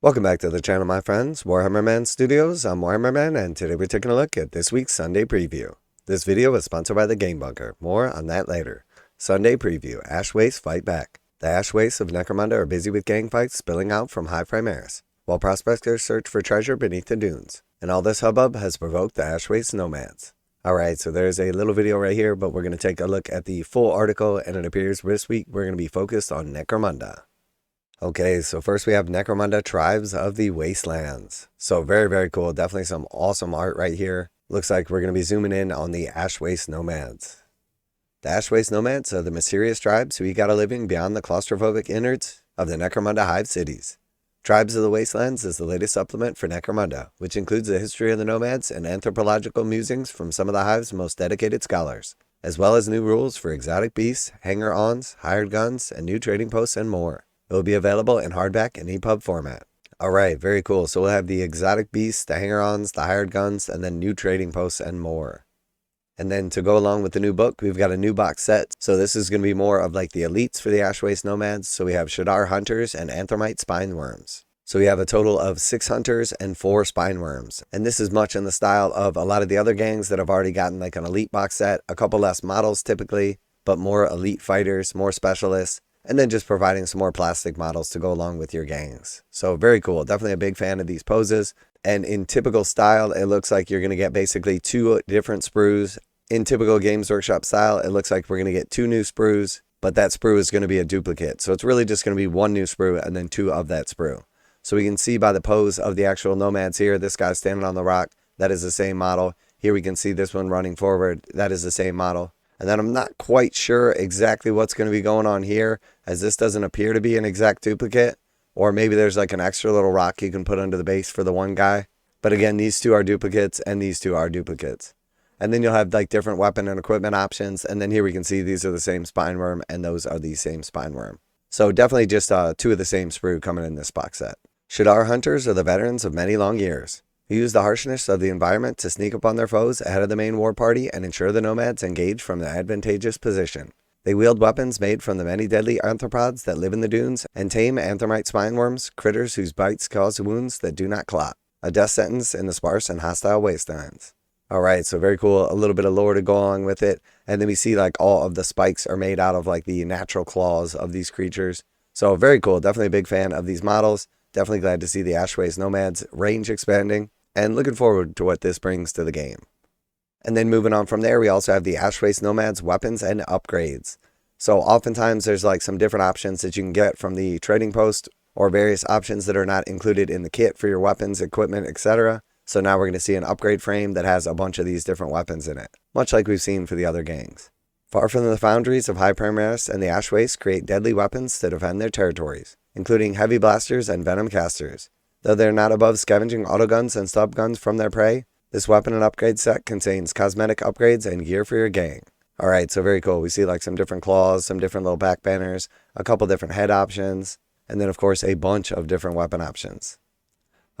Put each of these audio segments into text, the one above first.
Welcome back to the channel, my friends. Warhammer Man Studios. I'm Warhammer Man, and today we're taking a look at this week's Sunday preview. This video is sponsored by the Game Bunker. More on that later. Sunday preview: Ash Waste Fight Back. The Ash Wastes of Necromunda are busy with gang fights spilling out from high Primaris, while prospectors search for treasure beneath the dunes. And all this hubbub has provoked the Ash Waste Nomads. Alright, so there's a little video right here, but we're going to take a look at the full article, and it appears this week we're going to be focused on Necromunda. Okay, so first we have Necromunda Tribes of the Wastelands. So very cool. Definitely some awesome art right here. Looks like we're going to be zooming in on the Ash Waste Nomads. The Ash Waste Nomads are the mysterious tribes who eke out a living beyond the claustrophobic innards of the Necromunda hive cities. Tribes of the Wastelands is the latest supplement for Necromunda, which includes the history of the Nomads and anthropological musings from some of the hive's most dedicated scholars, as well as new rules for exotic beasts, hanger-ons, hired guns, and new trading posts and more. It will be available in hardback and EPUB format. Alright, very cool. So we'll have the exotic beasts, the hanger-ons, the hired guns, and then new trading posts and more. And then to go along with the new book, we've got a new box set. So this is going to be more of like the elites for the Ash Waste Nomads. So we have Sha'dar Hunters and Anthromite Spinewyrms. So we have a total of 6 hunters and 4 Spinewyrms. And this is much in the style of a lot of the other gangs that have already gotten like an elite box set. A couple less models typically, but more elite fighters, more specialists. And then just providing some more plastic models to go along with your gangs. So very cool. Definitely a big fan of these poses. And in typical style, it looks like you're going to get basically 2 different sprues. In typical Games Workshop style, it looks like we're going to get 2 new sprues, but that sprue is going to be a duplicate. So it's really just going to be 1 new sprue and then 2 of that sprue. So we can see by the pose of the actual Nomads here, this guy standing on the rock, that is the same model. Here we can see this one running forward. That is the same model. And then I'm not quite sure exactly what's going to be going on here, as this doesn't appear to be an exact duplicate. Or maybe there's like an extra little rock you can put under the base for the one guy. But again, these 2 are duplicates and these 2 are duplicates. And then you'll have like different weapon and equipment options. And then here we can see these are the same Spinewyrm and those are the same Spinewyrm. So definitely just 2 of the same sprue coming in this box set. Sha'dar Hunters are the veterans of many long years, who use the harshness of the environment to sneak upon their foes ahead of the main war party and ensure the Nomads engage from an advantageous position. They wield weapons made from the many deadly arthropods that live in the dunes and tame Anthromite Spinewyrms, critters whose bites cause wounds that do not clot, a death sentence in the sparse and hostile wastelands. Alright, so very cool. A little bit of lore to go along with it. And then we see like all of the spikes are made out of like the natural claws of these creatures. So very cool. Definitely a big fan of these models. Definitely glad to see the Ash Waste Nomads range expanding. And looking forward to what this brings to the game. And then moving on from there, we also have the Ash Waste Nomads weapons and upgrades. So oftentimes there's like some different options that you can get from the trading post or various options that are not included in the kit for your weapons, equipment, etc. So now we're going to see an upgrade frame that has a bunch of these different weapons in it, much like we've seen for the other gangs. Far from the foundries of High Primaris and the Ash Waste create deadly weapons to defend their territories, including heavy blasters and venom casters. Though they're not above scavenging autoguns and stub guns from their prey, this weapon and upgrade set contains cosmetic upgrades and gear for your gang. Alright, so very cool. We see like some different claws, some different little back banners, a couple different head options, and then of course a bunch of different weapon options.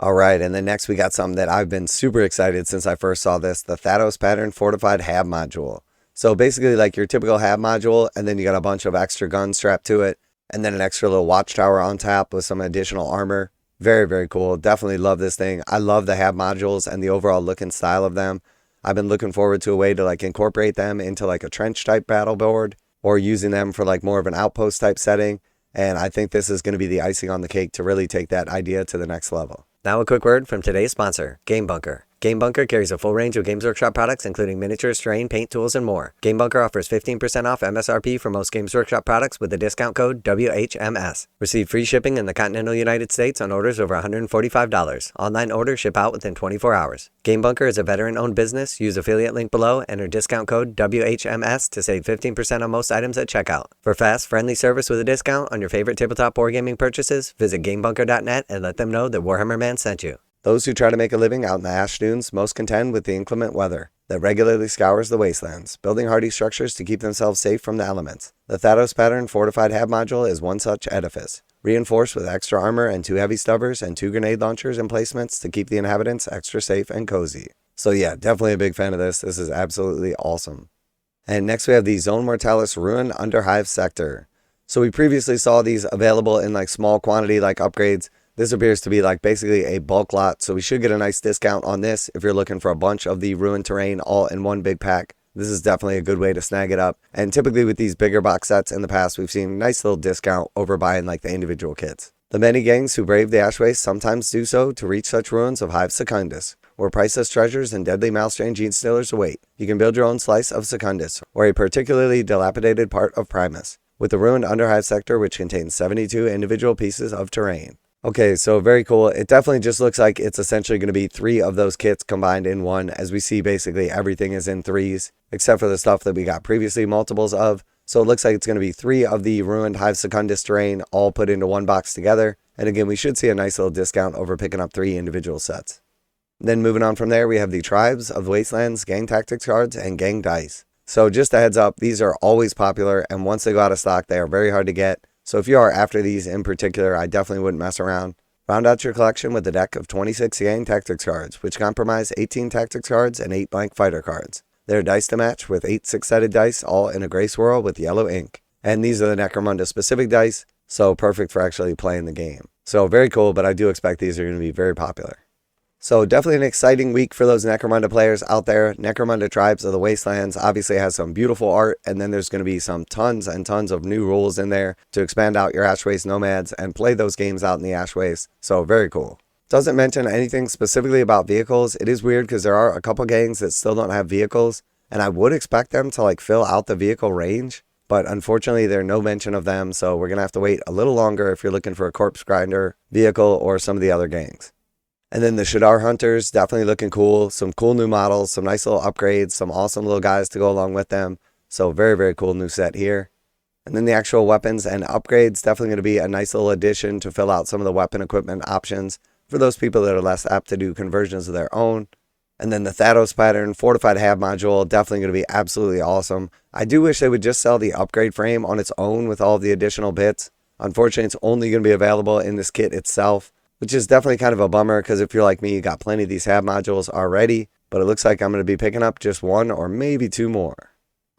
Alright, and then next we got something that I've been super excited since I first saw this, the Thatos pattern Fortified Hab Module. So basically like your typical Hab module, and then you got a bunch of extra guns strapped to it, and then an extra little watchtower on top with some additional armor. Very cool. Definitely love this thing. I love the Hab modules and the overall look and style of them. I've been looking forward to a way to like incorporate them into like a trench type battle board or using them for like more of an outpost type setting. And I think this is going to be the icing on the cake to really take that idea to the next level. Now a quick word from today's sponsor, Game Bunker. Game Bunker carries a full range of Games Workshop products including miniatures, terrain, paint, tools, and more. Game Bunker offers 15% off MSRP for most Games Workshop products with the discount code WHMS. Receive free shipping in the continental United States on orders over $145. Online orders ship out within 24 hours. Game Bunker is a veteran-owned business. Use affiliate link below, enter discount code WHMS to save 15% on most items at checkout. For fast, friendly service with a discount on your favorite tabletop wargaming purchases, visit GameBunker.net and let them know that Warhammer Man sent you. Those who try to make a living out in the ash dunes most contend with the inclement weather that regularly scours the wastelands, building hardy structures to keep themselves safe from the elements. The Thatos pattern Fortified Hab Module is one such edifice, reinforced with extra armor and 2 heavy stubbers and 2 grenade launchers emplacements to keep the inhabitants extra safe and cozy. So yeah, definitely a big fan of this. This is absolutely awesome. And next we have the Zone Mortalis Ruin Underhive Sector. So we previously saw these available in like small quantity like upgrades. This appears to be like basically a bulk lot, so we should get a nice discount on this if you're looking for a bunch of the ruined terrain all in one big pack. This is definitely a good way to snag it up, and typically with these bigger box sets in the past, we've seen a nice little discount over buying like the individual kits. The many gangs who brave the Ash Waste sometimes do so to reach such ruins of Hive Secundus, where priceless treasures and deadly Malstrain gene stealers await. You can build your own slice of Secundus, or a particularly dilapidated part of Primus, with the ruined Underhive Sector, which contains 72 individual pieces of terrain. Okay, so very cool. It definitely just looks like it's essentially going to be 3 of those kits combined in one, as we see basically everything is in 3s, except for the stuff that we got previously multiples of. So it looks like it's going to be 3 of the ruined Hive Secundus terrain all put into one box together. And again, we should see a nice little discount over picking up 3 individual sets. Then moving on from there, we have the Tribes of Wastelands Gang Tactics cards and Gang Dice. So just a heads up, these are always popular, and once they go out of stock, they are very hard to get. So if you are after these in particular, I definitely wouldn't mess around. Round out your collection with a deck of 26 Gang Tactics cards, which comprise 18 Tactics cards and 8 blank fighter cards. They're dice to match with 8 6-sided dice, all in a gray swirl with yellow ink. And these are the Necromunda specific dice, so perfect for actually playing the game. So very cool, but I do expect these are going to be very popular. So definitely an exciting week for those Necromunda players out there. Necromunda Tribes of the Wastelands obviously has some beautiful art, and then there's going to be some tons and tons of new rules in there to expand out your Ash Waste Nomads and play those games out in the Ash Waste. So very cool. Doesn't mention anything specifically about vehicles. It is weird because there are a couple gangs that still don't have vehicles, and I would expect them to like fill out the vehicle range, but unfortunately there's no mention of them, so we're going to have to wait a little longer if you're looking for a corpse grinder vehicle or some of the other gangs. And then the Sha'dar Hunters, definitely looking cool. Some cool new models, some nice little upgrades, some awesome little guys to go along with them. So very, very cool new set here. And then the actual weapons and upgrades, definitely going to be a nice little addition to fill out some of the weapon equipment options for those people that are less apt to do conversions of their own. And then the Thatos pattern, Fortified Hab Module, definitely going to be absolutely awesome. I do wish they would just sell the upgrade frame on its own with all of the additional bits. Unfortunately, it's only going to be available in this kit itself, which is definitely kind of a bummer because if you're like me, you got plenty of these Hab modules already, but it looks like I'm going to be picking up just 1 or maybe 2 more.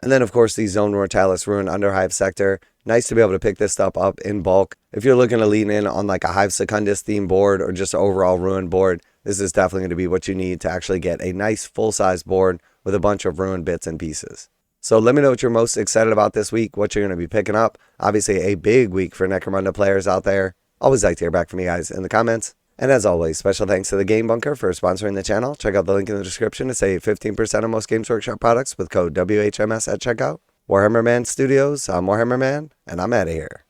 And then of course the Zone Mortalis Ruined Underhive Sector. Nice to be able to pick this stuff up in bulk. If you're looking to lean in on like a Hive Secundus theme board or just an overall ruined board, this is definitely going to be what you need to actually get a nice full-size board with a bunch of ruined bits and pieces. So let me know what you're most excited about this week, what you're going to be picking up. Obviously a big week for Necromunda players out there. Always like to hear back from you guys in the comments. And as always, special thanks to the Game Bunker for sponsoring the channel. Check out the link in the description to save 15% on most Games Workshop products with code WHMS at checkout. Warhammer Man Studios, I'm Warhammer Man, and I'm out of here.